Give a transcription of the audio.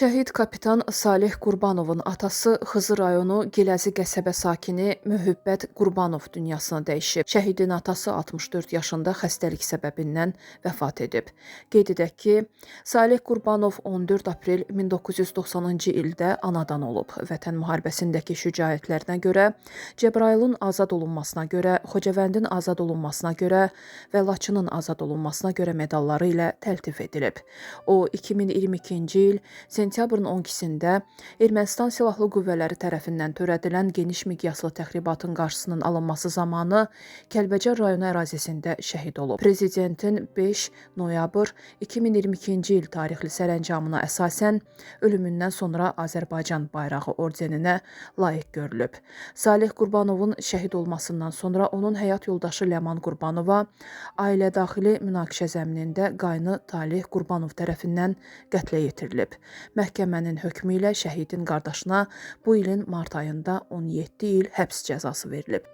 Şəhid kapitan Salih Qurbanovun atası Xızı rayonu Giləzi qəsəbə sakini Möhübbət Qurbanov dünyasını dəyişib. Şəhidin atası 64 yaşında xəstəlik səbəbindən vəfat edib. Qeyd edək ki, Salih Qurbanov 14 aprel 1990-cı ildə anadan olub. Vətən müharibəsindəki şücaətlərinə görə, Cəbrayılın azad olunmasına görə, Xocavəndin azad olunmasına görə və Laçının azad olunmasına görə medalları ilə təltif edilib. O, 2022-ci il sentyabrın 12-də Ermənistan Silahlı Qüvvələri tərəfindən törədilən geniş miqyaslı təxribatın qarşısının alınması zamanı Kəlbəcər rayonu ərazisində şəhid olub. Prezidentin 5 noyabr 2022-ci il tarixli sərəncamına əsasən ölümündən sonra Azərbaycan bayrağı ordeninə layiq görülüb. Salih Qurbanovun şəhid olmasından sonra onun həyat yoldaşı Ləman Qurbanova ailə daxili münaqişə zəminində qaynı Talih Qurbanov tərəfindən qətlə yetirilib. Məhkəmənin hökmü ilə şəhidin qardaşına bu ilin mart ayında 17 il həbs cəzası verilib.